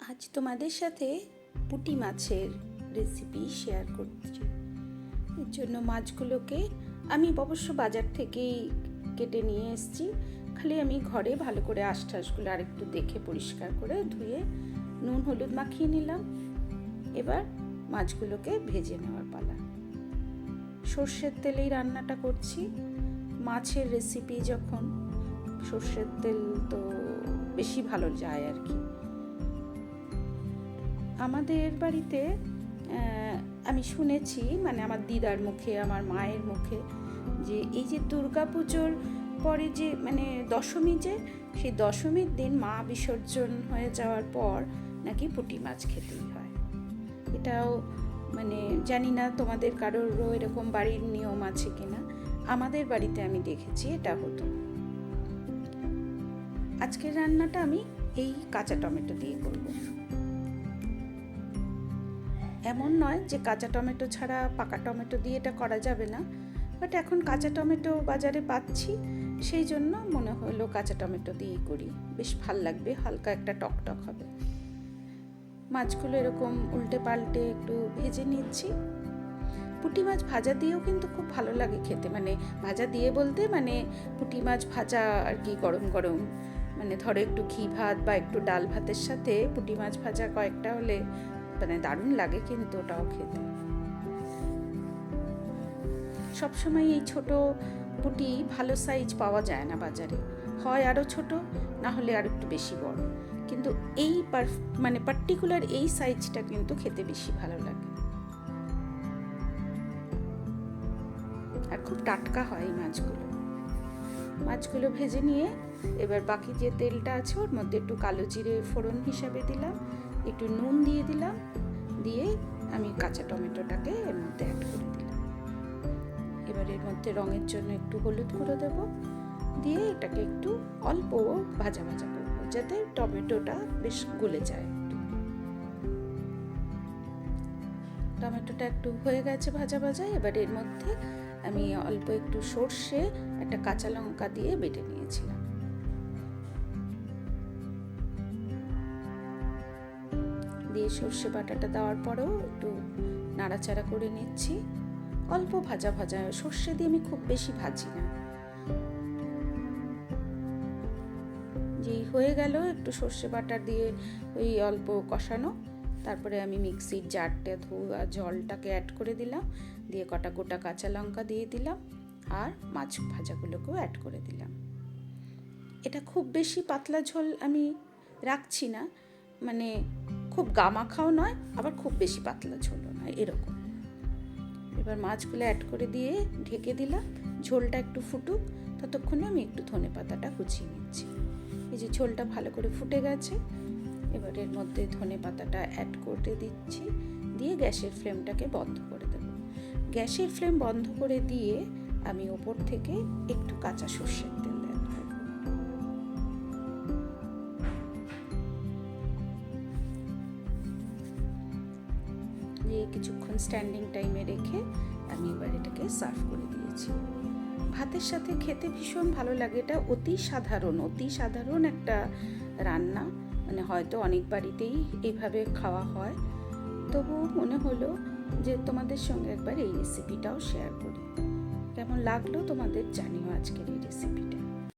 আজ তোমাদের সাথে পুঁটি মাছের রেসিপি শেয়ার করছি। এর জন্য মাছগুলোকে আমি অবশ্য বাজার থেকেই কেটে নিয়ে এসেছি। খালি আমি ঘরে ভালো করে আঁশ-টাশগুলো আরেকটু দেখে পরিষ্কার করে ধুয়ে নুন হলুদ মাখিয়ে নিলাম। এবার মাছগুলোকে ভেজে নেওয়ার পালা। সর্ষের তেলেই রান্নাটা করছি। মাছের রেসিপি যখন সর্ষের তেল তো বেশি ভালো যায় আর কি। আমাদের বাড়িতে আমি শুনেছি, মানে আমার দিদার মুখে, আমার মায়ের মুখে, যে এই যে দুর্গাপুজোর পরে যে মানে দশমী, যে সেই দশমীর দিন মা বিসর্জন হয়ে যাওয়ার পর নাকি পুঁটি মাছ খেতেই হয়। এটাও মানে জানি না তোমাদের কারোরও এরকম বাড়ির নিয়ম আছে কিনা। আমাদের বাড়িতে আমি দেখেছি এটা হতো। আজকের রান্নাটা আমি এই কাঁচা টমেটো দিয়ে করব। এমন নয় যে কাঁচা টমেটো ছাড়া পাকা টমেটো দিয়ে এটা করা যাবে না, বাট এখন কাঁচা টমেটো বাজারে পাচ্ছি, সেই জন্য মনে হলো কাঁচা টমেটো দিয়েই করি, বেশ ভাল লাগবে, হালকা একটা টকটক হবে। মাছগুলো এরকম উল্টে পাল্টে একটু ভেজে নিচ্ছি। পুঁটি মাছ ভাজা দিয়েও কিন্তু খুব ভালো লাগে খেতে, মানে ভাজা দিয়ে বলতে মানে পুঁটি মাছ ভাজা আর কি, গরম গরম, মানে ধরো একটু ঘি ভাত বা একটু ডাল ভাতের সাথে পুঁটি মাছ ভাজা কয়েকটা হলে মানে দারুণ লাগে কিন্তু ওটাও খেতে। সবসময় এই ছোট পুঁটি ভালো সাইজ পাওয়া যায় না বাজারে, হয় আরও ছোট, না হলে আর একটু বেশি বড়, কিন্তু এই মানে পার্টিকুলার এই সাইজটা কিন্তু খেতে বেশি ভালো লাগে, আর খুব টাটকা হয় এই মাছগুলো ভেজে নিয়ে এবার বাকি যে তেলটা আছে ওর মধ্যে একটু কালো জিরে ফোড়ন হিসাবে দিলাম, একটু নুন দিয়ে দিলাম, দিয়ে আমি কাঁচা টমেটোটাকে এর মধ্যে অ্যাড করে দিলাম। এবার এর মধ্যে রঙের জন্য একটু হলুদ গুঁড়ো দেবো, দিয়ে এটাকে একটু অল্প ভাজা ভাজা করবো যাতে টমেটোটা বেশ গলে যায়। টমেটোটা একটু হয়ে গেছে ভাজা ভাজা। এবার এর মধ্যে আমি অল্প একটু সর্ষে, একটা কাঁচা লঙ্কা দিয়ে বেটে নিয়েছিলাম, দিয়ে সর্ষে বাটাটা দেওয়ার পরেও একটু নাড়াচাড়া করে নিচ্ছি। অল্প ভাজা ভাজা, সর্ষে দিয়ে আমি খুব বেশি ভাজি না। যেই হয়ে গেল একটু সর্ষে বাটা দিয়ে ওই অল্প কষানো, তারপরে আমি মিক্সির জারটা ধোয়া জলটাকে অ্যাড করে দিলাম, দিয়ে কটা গোটা কাঁচা লঙ্কা দিয়ে দিলাম, আর মাছ ভাজাগুলোকেও অ্যাড করে দিলাম। এটা খুব বেশি পাতলা ঝোল আমি রাখছি না, মানে খুব গামাখাও নয়, আবার খুব বেশি পাতলা ঝোলও নয়, এরকম। এবার মাছগুলো অ্যাড করে দিয়ে ঢেকে দিলাম, ঝোলটা একটু ফুটুক, ততক্ষণে আমি একটু ধনেপাতাটা কুচিয়ে নিচ্ছি। এই যে ঝোলটা ভালো করে ফুটে গেছে, এবার এর মধ্যে ধনেপাতাটা অ্যাড করে দিচ্ছি, দিয়ে গ্যাসের ফ্লেমটাকে বন্ধ করে দেব। গ্যাসের ফ্লেম বন্ধ করে দিয়ে আমি ওপর থেকে একটু কাঁচা সর্ষের তেল অ্যাড করব। দিয়ে কিছুক্ষণ স্ট্যান্ডিং টাইমে রেখে আমি এবার এটাকে সার্ভ করে দিয়েছি। ভাতের সাথে খেতে ভীষণ ভালো লাগে। এটা অতি সাধারণ একটা রান্না, মানে হয়তো অনেক বাড়িতেই এইভাবে খাওয়া হয়, তবু মনে হলো যে তোমাদের সঙ্গে একবার এই রেসিপিটাও শেয়ার করি। কেমন লাগলো তোমাদের জানিও আজকের এই রেসিপিটা।